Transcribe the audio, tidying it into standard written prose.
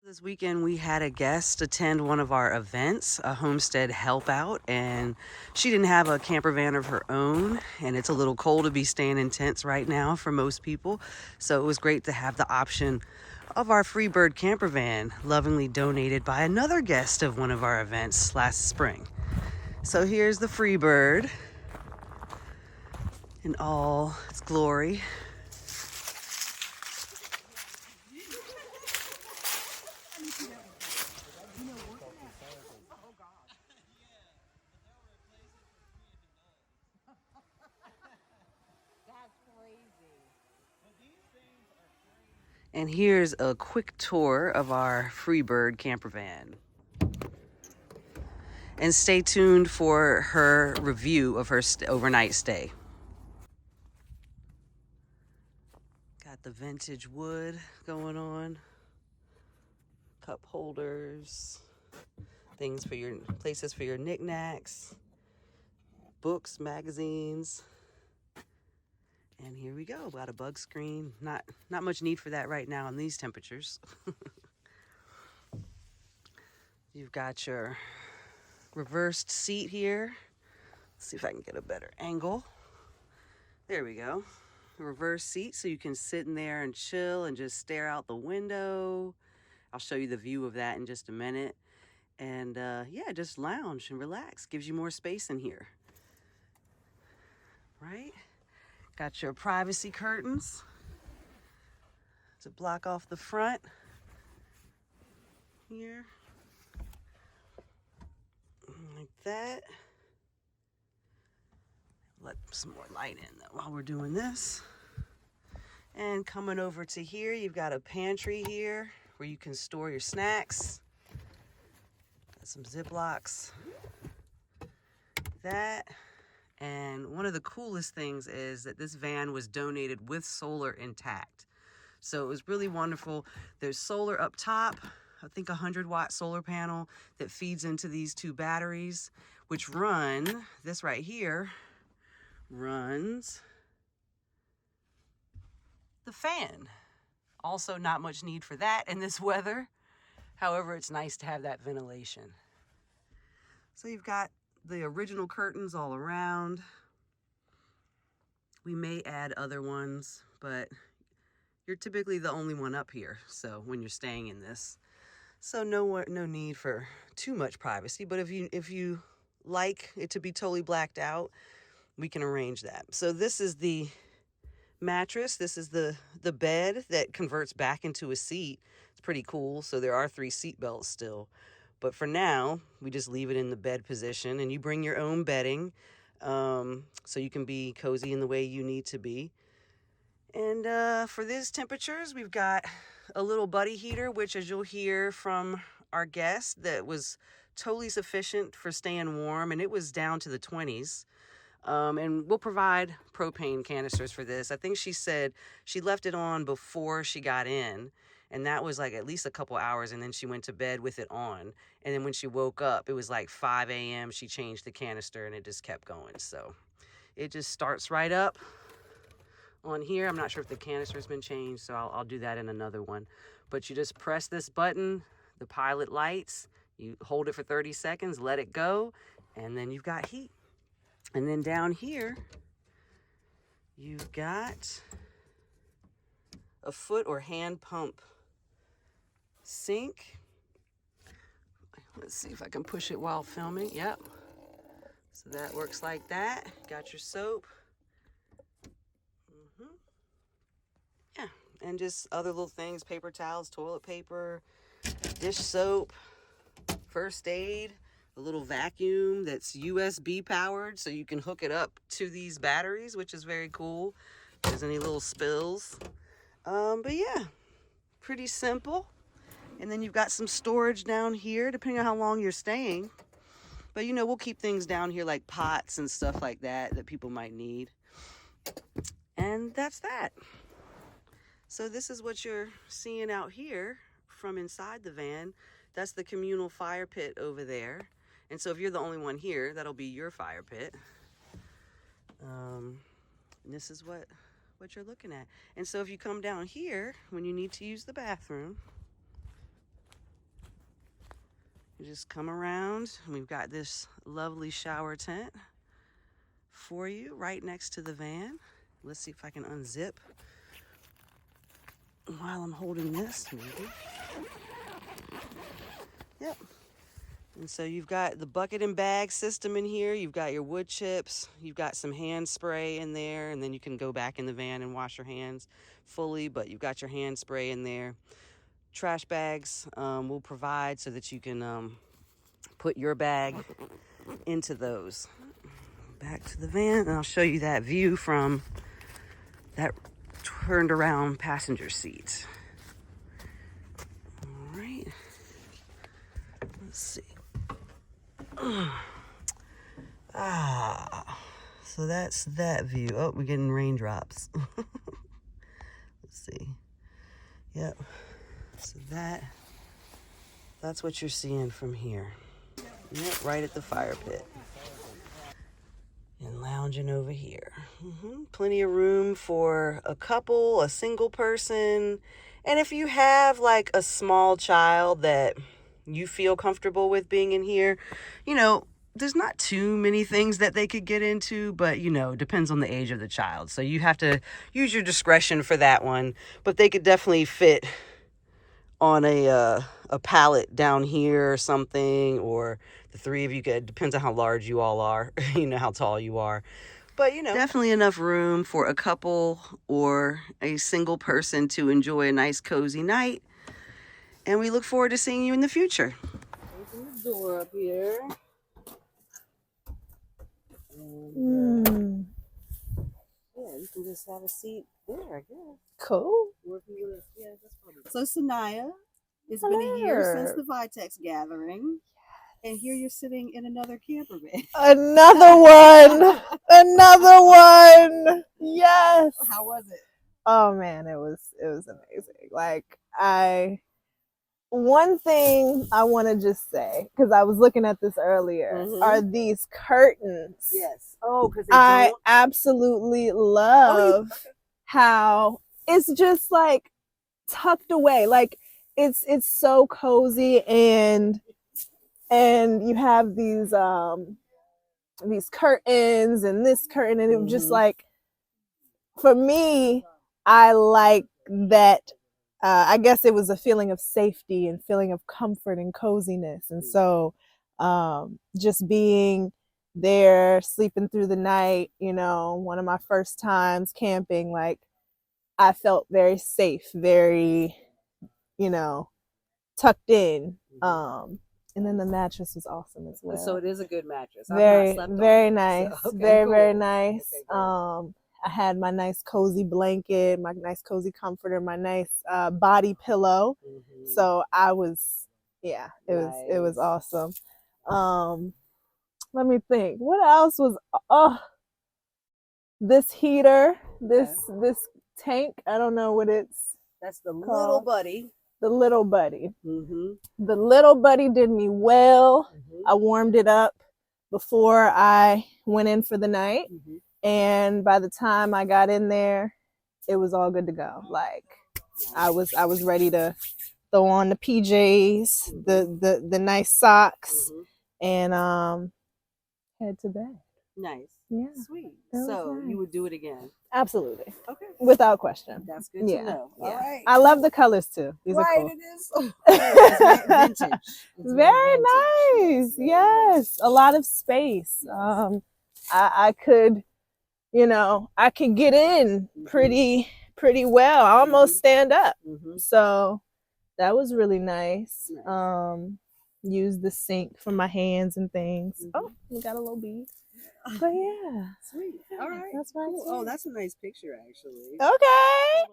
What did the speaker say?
This weekend we had a guest attend one of our events, a Homestead HelpOut, and she didn't have a camper van of her own, and it's a little cold to be staying in tents right now for most people. So it was great to have the option of our Freebird camper van, lovingly donated by another guest of one of our events last spring. So here's the Freebird in all its glory. And here's a quick tour of our Freebird camper van. And stay tuned for her review of her overnight stay. Got the vintage wood going on. Cup holders. Things for your places for your knickknacks. Books, magazines. And here we go. Got a bug screen. Not much need for that right now in these temperatures. You've got your reversed seat here. Let's see if I can get a better angle. There we go. A reverse seat so you can sit in there and chill and just stare out the window. I'll show you the view of that in just a minute. And yeah, just lounge and relax. Gives you more space in here. Right? Got your privacy curtains to block off the front here. Like that. Let some more light in though while we're doing this. And coming over to here, you've got a pantry here where you can store your snacks. Got some Ziplocs. That. And one of the coolest things is that this van was donated with solar intact. So it was really wonderful. There's solar up top, I think 100-watt solar panel that feeds into these two batteries, which run, this right here, runs the fan. Also not much need for that in this weather. However, it's nice to have that ventilation. So you've got the original curtains all around. We may add other ones, but you're typically the only one up here. So when you're staying in this, so no need for too much privacy. But if you like it to be totally blacked out, we can arrange that. So this is the mattress. This is the bed that converts back into a seat. It's pretty cool. So there are 3 seat belts still. But for now, we just leave it in the bed position, and you bring your own bedding so you can be cozy in the way you need to be. And for these temperatures, we've got a little buddy heater, which, as you'll hear from our guest, that was totally sufficient for staying warm, and it was down to the 20s. And we'll provide propane canisters for this. I think she said she left it on before she got in, and that was like at least a couple hours, and then she went to bed with it on. And then when she woke up, it was like 5 a.m. She changed the canister, and it just kept going. So it just starts right up on here. I'm not sure if the canister's been changed, so I'll do that in another one. But you just press this button, the pilot lights, you hold it for 30 seconds, let it go, and then you've got heat. And then down here, you've got a foot or hand pump sink. Let's see if I can push it while filming. Yep. So that works like that. Got your soap. Yeah, and just other little things, paper towels, toilet paper, dish soap, first aid, a little vacuum that's USB powered, so you can hook it up to these batteries, which is very cool. If there's any little spills. But yeah, pretty simple. And then you've got some storage down here, depending on how long you're staying. But you know, we'll keep things down here like pots and stuff like that people might need. And that's that. So this is what you're seeing out here from inside the van. That's the communal fire pit over there. And so if you're the only one here, that'll be your fire pit. And this is what you're looking at. And so if you come down here, when you need to use the bathroom, You just come around, and we've got this lovely shower tent for you right next to the van. Let's see if I can unzip while I'm holding this, maybe. Yep. And so you've got the bucket and bag system in here. You've got your wood chips. You've got some hand spray in there, and then you can go back in the van and wash your hands fully, but you've got your hand spray in there. Trash bags we'll provide so that you can put your bag into those. Back to the van, and I'll show you that view from that turned around passenger seat. All right. Let's see. So that's that view. Oh, we're getting raindrops. Let's see. Yep. So that's what you're seeing from here. Yep, right at the fire pit. And lounging over here. Plenty of room for a couple, a single person. And if you have like a small child that you feel comfortable with being in here, you know, there's not too many things that they could get into, but you know, depends on the age of the child. So you have to use your discretion for that one. But they could definitely fit on a pallet down here or something, or the three of you could, depends on how large you all are, you know, how tall you are. But, you know, definitely enough room for a couple or a single person to enjoy a nice cozy night. And we look forward to seeing you in the future. Open the door up here. And, yeah, you can just have a seat there, I guess. Cool. Yeah, that's probably. So Sanaya, it's been a year since the Vitex gathering. And here you're sitting in another camper van. Another one. Another one. Yes. How was it? Oh man, it was amazing. Like one thing I want to just say, because I was looking at this earlier, are these curtains. Yes. Oh, because I absolutely love how it's just like tucked away. Like it's so cozy, and you have these curtains and this curtain, and it was just like, for me, I like that. I guess it was a feeling of safety and feeling of comfort and coziness, and so just being there, sleeping through the night, you know, one of my first times camping, like I felt very safe, very, you know, tucked in. And then the mattress was awesome as well. So it is a good mattress. Very, very nice. So, okay, very, cool. Very nice. Okay, I had my nice cozy blanket, my nice cozy comforter, my nice body pillow. So I was, yeah, it was awesome. Let me think. What else was? This heater, this tank. I don't know what it's. That's the called. Little Buddy. The Little Buddy. The Little Buddy did me well. I warmed it up before I went in for the night. And by the time I got in there, it was all good to go. Like I was ready to throw on the PJs, the nice socks, and head to bed. Nice. Yeah. Sweet. So nice. You would do it again? Absolutely. Okay. Without question. That's good to know. Yeah. All right. I love the colors too. These are cool. It is. It's vintage. It's very nice. Yes. A lot of space. I could, you know, I could get in pretty well. I almost stand up. So that was really nice. Use the sink for my hands and things. Oh, we got a little bead. But yeah. Sweet. All right. That's right. Cool. Oh, that's a nice picture actually. Okay.